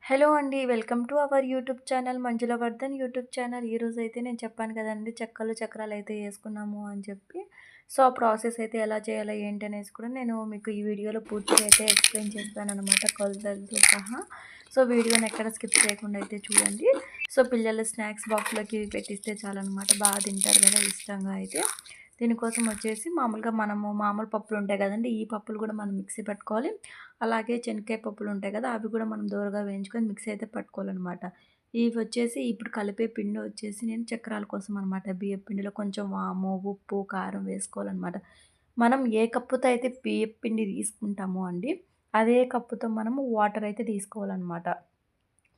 Hello అండి. Welcome to our YouTube channel Manjula Vardhan YouTube channel. ఈరోజైతే నేను చెప్పాను కదండీ చెక్కలు, చక్రాలైతే యేసుకున్నాము అని చెప్పి. సో, ఆ ప్రాసెస్ అయితే ఎలా చేయాలో ఏంటి అనేసి కూడా నేను మీకు ఈ వీడియోలో పూర్తిగా అయితే ఎక్స్‌ప్లెయిన్ చేస్తాననమాట కొలతలతో సహా. సో, వీడియోని ఎక్కడ స్కిప్ చేయకుండా అయితే చూడండి. సో, పిల్లలు స్నాక్స్ బాక్స్‌లోకి పెట్టిస్తే చాలనమాట. బాగా తింటారు కదా ఇష్టంగా అయితే. దీనికోసం వచ్చేసి మామూలుగా మనము మామూలు పప్పులుంటాయి కదండీ! ఈ పప్పులు కూడా మనం మిక్సీ పట్టుకోవాలి. అలాగే శనక్కాయ పప్పులుంటాయి కదా! అవి కూడా మనం దోరగా వేయించుకొని మిక్సీ అయితే పట్టుకోవాలనమాట. ఇవొచ్చేసి ఇప్పుడు కలిపే పిండి వచ్చేసి నేను చక్రాల కోసం అనమాట. బియ్యపు పిండిలో కొంచెం వాము, ఉప్పు, కారం వేసుకోవాలనమాట. మనం ఏ కప్పుతో అయితే బియ్యపు పిండి తీసుకుంటామో అండి, అదే కప్పుతో మనము వాటర్ అయితే తీసుకోవాలనమాట.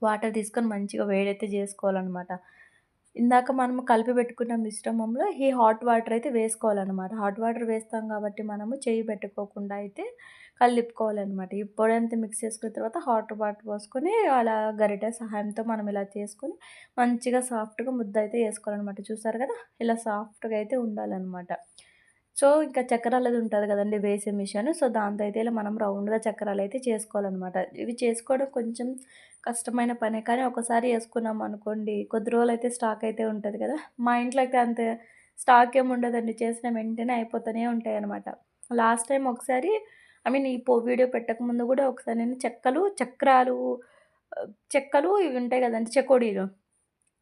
వాటర్ తీసుకొని మంచిగా వేడైతే జేసుకోవాలనమాట. ఇందాక మనము కలిపి పెట్టుకున్న మిశ్రమంలో ఈ హాట్ వాటర్ అయితే వేసుకోవాలనమాట. హాట్ వాటర్ వేస్తాం కాబట్టి మనము చెయ్యి పెట్టుకోకుండా అయితే కలిపుకోవాలనమాట. ఈ పొడంతా మిక్స్ చేసుకున్న తర్వాత హాట్ వాటర్ పోసుకొని అలా గరిటె సహాయంతో మనం ఇలా చేసుకొని మంచిగా సాఫ్ట్‌గా ముద్ద అయితే చేసుకోవాలనమాట. చూసారు కదా! ఇలా సాఫ్ట్‌గా అయితే ఉండాలనమాట. సో, ఇంకా చక్రాలది ఉంటది కదండీ! వేసే మిషన్. సో, దాంతో అయితే ఇలా మనం రౌండ్‌గా చక్రాలైతే చేసుకోవాలనమాట. ఇవి చేసుకోవడం కొంచెం కష్టమైన పనే. కానీ ఒకసారి యేసుకున్నామనుకోండి, కొద్ది రోజులైతే స్టాక్ అయితే ఉంటది కదా! మా ఇంట్లో అయితే అంత స్టాక్ ఏమి ఉండదండి. చేసిన వెంటనే అయిపోతూనే ఉంటాయనమాట. లాస్ట్ టైమ్ ఒకసారి ఐ మీన్ ఈ వీడియో పెట్టకముందు గూడా ఒకసారి నేను చక్రాలు చెక్కలు ఇవి ఉంటాయి గదండీ! చెకోడీలు.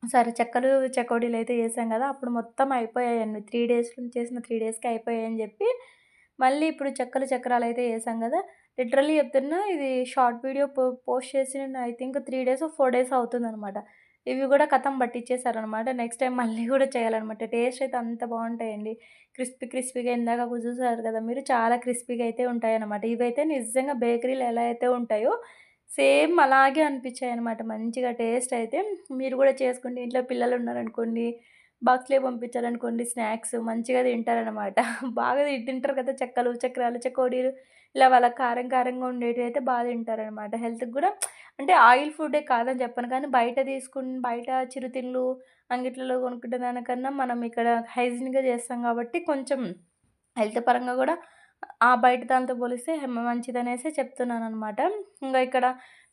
సరే చెక్కలు, చెకోడీలయితే చేసాం గదా! అప్పుడు మొత్తం అయిపోయాయండి. 3 డేస్‌లో చేసిన 3 డేస్‌కే అయిపోయాయని జెప్పి, మళ్ళీ ఇప్పుడు చెక్కలు, చక్రాలయితే చేసాం గదా! లిటరల్లీ చెప్తున్నా ఇది షార్ట్ వీడియో పోస్ట్ చేసి నేను ఐ థింక్ 3 డేసో, 4 డేసో అవుతుందనమాట. ఇవి గూడా ఖతం పట్టిచ్చేసారనమాట. నెక్స్ట్ టైమ్ మళ్ళీ గూడా చేయాలనమాట. టేస్ట్ అయితే అంత బావుంటాయండి. క్రిస్పీగా ఇందాక చూసారు గదా మీరు చాలా క్రిస్పీగా అయితే ఉంటాయనమాట. ఇవైతే నిజంగా బేకరీలో ఎలా అయితే ఉంటాయో సేమ్ అలాగే అనిపిచ్చాయనమాట. మంచిగా టేస్ట్ అయితే మీరు గూడా చేసుకుంటే ఇంట్లో పిల్లలున్నారనుకోండి, బాక్స్‌లో పంపించారనుకోండి స్నాక్స్ మంచిగా తింటారనమాట. బాగా తింటారు కదా! చెక్కలు, చక్రాలు, చెకోడీలు ఇలా వాళ్ళకి కారంగా ఉండేటివయితే తింటారనమాట. హెల్త్‌కి గూడా అంటే ఆయిల్ ఫుడ్డే కాదని చెప్పను కానీ బయట చిరుతిళ్ళు అంగిట్లలో కొనుక్కునే దానికన్నా మనం ఇక్కడ హైజీన్‌గా చేస్తాం కాబట్టి కొంచెం హెల్త్ పరంగా గూడా ఆ బయట దానితో పోలిస్తే మంచిదనేసే చెప్తున్నాననమాట. ఇంగ ఇక్కడ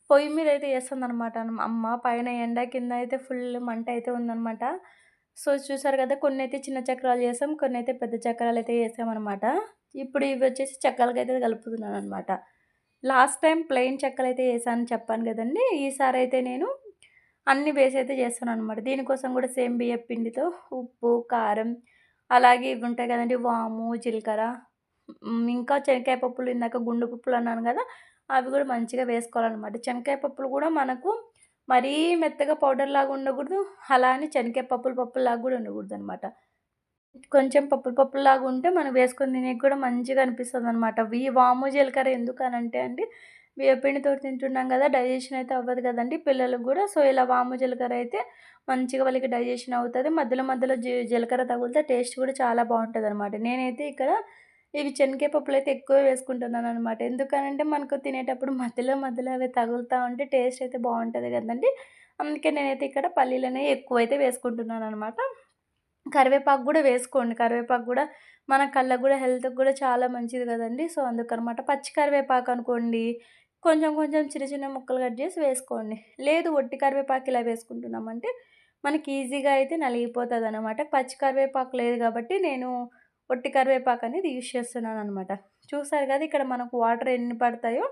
పొయ్యి మీదయితే చేస్తుందనమాట అమ్మ. పైన ఎండ, కింద అయితే ఫుల్ మంటయితే ఉందనమాట. సో, చూసారు గదా! కొన్నయితే చిన్న చక్రాలు చేసాం. కొన్నయితే పెద్ద చక్రాలయితే చేసామనమాట. ఇప్పుడు ఇవొచ్చేసి చెక్కలకైతే కలుపుతున్నాననమాట. లాస్ట్ టైమ్ ప్లెయిన్ చెక్కలయితే చేశానని చెప్పాను గదండీ! ఈసారయితే నేను అన్నీ వేసైతే చేస్తాననమాట. దీనికోసం గూడా సేమ్ బియ్యపు పిండితో ఉప్పు, కారం అలాగే ఇవుంటాయి గదండీ! వాము, జీలకర్ర ఇంకా శనక్కాయ పప్పులు ఇందాక గుండు పప్పులు అన్నాను గదా! అవి గూడా మంచిగా వేసుకోవాలనమాట. శనక్కాయ పప్పులు గూడా మనకు మరీ మెత్తగా పౌడర్‌లాగా ఉండకూడదు. అలా అని శనక్కాయ పప్పులాగా గూడా ఉండకూడదనమాట. కొంచెం పప్పులాగా ఉంటే మనం వేసుకొని తినేకి కూడా మంచిగా అనిపిస్తదనమాట. ఈ వాము, జీలకర్ర ఎందుకనంటే అండి, బియ్యపిండితోటి తింటున్నాం గదా! డైజెషన్ అయితే అవ్వదు గదండీ పిల్లలకి గూడా. సో, ఇలా వాము, జీలకర్ర అయితే మంచిగా వాళ్ళకి డైజెషన్ అవుతది. మధ్యలో జీలకర్ర తగులితే టేస్ట్ గూడా చాలా బావుంటదనమాట. నేనైతే ఇక్కడ ఇవి శనగకాయ పప్పులైతే ఎక్కువ వేసుకుంటున్నాననమాట. ఎందుకనంటే మనకు తినేటప్పుడు మధ్యలో అవి తగులుతా ఉంటే టేస్ట్ అయితే బావుంటది గదండీ! అందుకే నేనైతే ఇక్కడ పల్లీలనే ఎక్కువైతే వేసుకుంటున్నాననమాట. కరివేపాకు గూడా వేసుకోండి. కరివేపాకు గూడా మన కళ్ళకి గూడా హెల్త్‌కి గూడా చాలా మంచిది గదండీ! సో, అందుకనమాట. పచ్చి కరివేపాకనుకోండి, కొంచెం చిన్న ముక్కలు కట్ జేసి వేసుకోండి. లేదు ఒట్టి కరివేపాకు ఇలా వేసుకుంటున్నామంటే, మనకి ఈజీగా అయితే నలిగిపోతదనమాట. పచ్చి కరివేపాకు లేదు గాబట్టి, నేను ఒట్టి కరివేపాకనేది యూజ్ చేస్తున్నాననమాట. చూసారు గదా! ఇక్కడ మనకు వాటర్ ఎన్ని పడతాయో,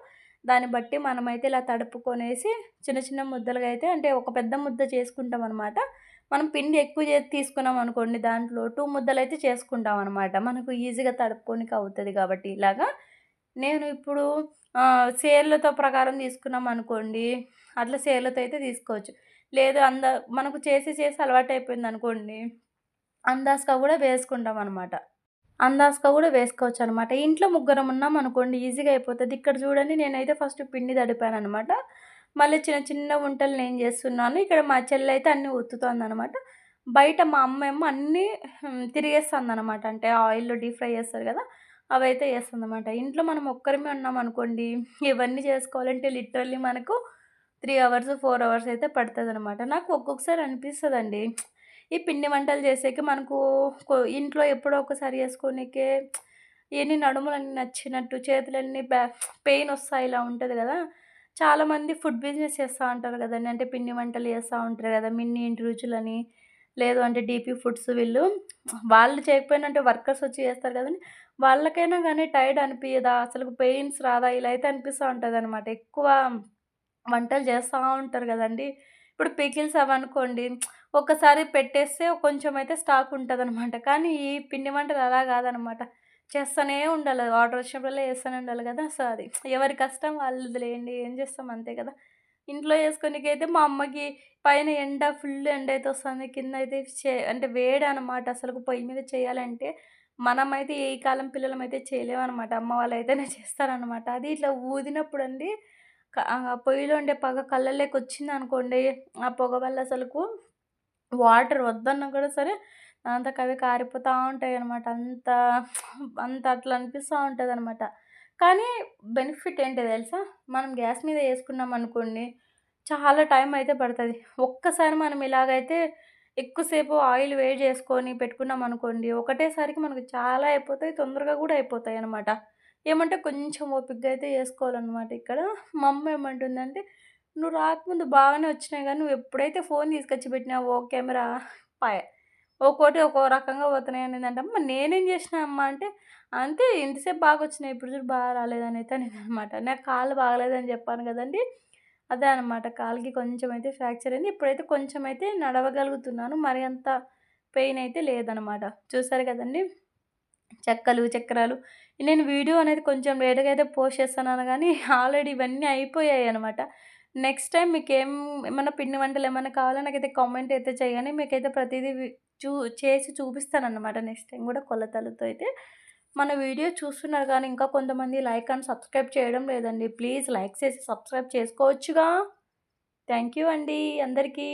దాన్ని బట్టి మనమైతే ఇలా తడుపుకొనేసి చిన్న ముద్దలుగా అయితే అంటే ఒక పెద్ద ముద్ద చేసుకుంటామనమాట. మనం పిండి ఎక్కువ తీసుకున్నామనుకోండి దాంట్లో 2 ముద్దలైతే చేసుకుంటామనమాట. మనకు ఈజీగా తడుపుకోనికి అవుతది కాబట్టి ఇలాగా. నేను ఇప్పుడు సేర్లతో ప్రకారం తీసుకున్నామనుకోండి, అట్లా సేర్లతో అయితే తీసుకోవచ్చు. లేదు మనకు చేసి అలవాటయిపోయిందనుకోండి, అందాజగా గూడా వేసుకుంటామనమాట. అందాజగా గూడా వేసుకోవచ్చనమాట. ఇంట్లో ముగ్గురం ఉన్నామనుకోండి ఈజీగా అయిపోతది. ఇక్కడ చూడండి నేనైతే ఫస్ట్ పిండి తడిపాననమాట. మళ్ళీ చిన్న వంటలు నేను జేస్తున్నాను. ఇక్కడ మా చెల్లయితే అన్నీ ఒత్తుతోందనమాట. బయట మా అమ్మేమో అన్నీ తిరిగేస్తుందనమాట. అంటే ఆయిల్‌లో డీప్ ఫ్రై చేస్తారు గదా! అవైతే చేస్తుందనమాట. ఇంట్లో మనం ఒక్కరమే ఉన్నామనుకోండి, ఇవన్నీ చేసుకోవాలంటే లిటరల్లీ మనకు 3 అవర్స్, 4 అవర్స్ అయితే పడతదనమాట. నాకు ఒక్కొక్కసారి అనిపిస్తదండి. ఈ పిండి వంటలు చేసేకి మనకు ఇంట్లో ఎప్పుడో ఒకసారి చేసుకోనీకే ఎన్ని నడుములన్నీ నచ్చినట్టు, చేతులన్నీ పెయినొస్తాయి ఇలా ఉంటది గదా! చాలామంది ఫుడ్ బిజినెస్ చేస్తా ఉంటారు గదండీ. అంటే పిండి వంటలు చేస్తా ఉంటారు గదా! మిన్నీ ఇంటి రుచులని, లేదు అంటే డీపీ ఫుడ్స్ వీళ్ళు. వాళ్ళు చేయకపోయినా అంటే వర్కర్స్ వచ్చి చేస్తారు గదండీ. వాళ్ళకైనా గానీ టైర్డ్ అనిపియదా? అసలు పెయిన్స్ రాదా? ఇలా అయితే అనిపిస్తా ఉంటదనమాట. ఎక్కువ వంటలు చేస్తా ఉంటారు గదండీ. ఇప్పుడు పికిల్స్ అవనుకోండి, ఒక్కసారి పెట్టేస్తే కొంచెం అయితే స్టాక్ ఉంటదనమాట. కానీ ఈ పిండి వంటలు అలా గాదనమాట. చేస్తనే ఉండాలి. ఆర్డర్ వచ్చినప్పుడల్లా చేస్తూనే ఉండాలి గదా! సో, అది ఎవరి కష్టం వాళ్ళదిలేండి. ఏం చేస్తాం అంతే కదా! ఇంట్లో చేసుకోనీకైతే మా అమ్మకి పైన ఎండ ఫుల్ ఎండైతే వస్తుంది. కిందయితే అంటే వేడనమాట. అసలుకు పొయ్యి మీద చేయాలంటే మనమైతే ఈ కాలం పిల్లలమైతే చేయలేమనమాట. అమ్మ వాళ్ళైతేనే చేస్తారనమాట. అది ఇట్లా ఊదినప్పుడండి పొయ్యిలో ఉండే పొగ కళ్ళల్లోకొచ్చిందనుకోండి, ఆ పొగ వల్ల అసలుకు వాటర్ వద్దన్నా కూడా సరే దాంతోకవే కారిపోతా ఉంటాయనమాట. అంత అట్లా అనిపిస్తా ఉంటదనమాట. కానీ బెనిఫిట్ ఏంటో తెలుసా? మనం గ్యాస్ మీద యేసుకున్నామనుకోండి, చాలా టైం అయితే పడతది. ఒక్కసారి మనం ఇలాగైతే ఎక్కువసేపు ఆయిల్ వేడి చేసుకొని పెట్టుకున్నామనుకోండి, ఒకటేసారికి మనకు చాలా అయిపోతాయి. తొందరగా గూడా అయిపోతాయనమాట. ఏమంటే కొంచెం ఓపికగా అయితే చేసుకోవాలనమాట ఇక్కడ. మా అమ్మ ఏమంటుందంటే, "నువ్వు రాకముందు బాగానే వచ్చినాయి గానీ, నువ్వెప్పుడైతే ఫోను తీసుకొచ్చి పెట్టినావో కెమెరా పాయె. ఒక్కోటి ఒక్కో రకంగా పోతున్నాయి" అనిందంట. "అమ్మ నేనేం చేసినా అమ్మ" అంటే, "అంతే ఇంతసేపు బాగొచ్చినాయి. ఇప్పుడు చూడు బాగా రాలేదనైతే" అనిందనమాట. నాకు కాళ్ళు బాగలేదని చెప్పాను గదండీ! అదే అనమాట. కాలికి కొంచెం అయితే ఫ్రాక్చర్ అయింది. ఇప్పుడైతే కొంచెం అయితే నడవగలుగుతున్నాను. మరి అంత పెయిన్ అయితే లేదనమాట. చూసారు కదండీ! చెక్కలు, చక్రాలు నేను వీడియో అనేది కొంచెం లేట్‌గా అయితే పోస్ట్ చేస్తున్నాను గానీ, ఆల్రెడీ ఇవన్నీ అయిపోయాయనమాట. నెక్స్ట్ టైమ్ ఏమన్నా పిండి వంటలేమన్నా కావాలా నాకైతే కామెంట్ అయితే చేయండి. మీకైతే ప్రతీదీ చూ చేసి చూపిస్తాననమాట నెక్స్ట్ టైమ్ గూడా కొలతలతో అయితే. మన వీడియో చూస్తున్నారు కానీ, ఇంకా కొంతమంది లైక్ అండ్ సబ్స్క్రైబ్ చేయడం లేదండి. ప్లీజ్ లైక్ చేసి సబ్స్క్రైబ్ చేసుకోవచ్చుగా. థ్యాంక్ యూ అండి అందరికీ.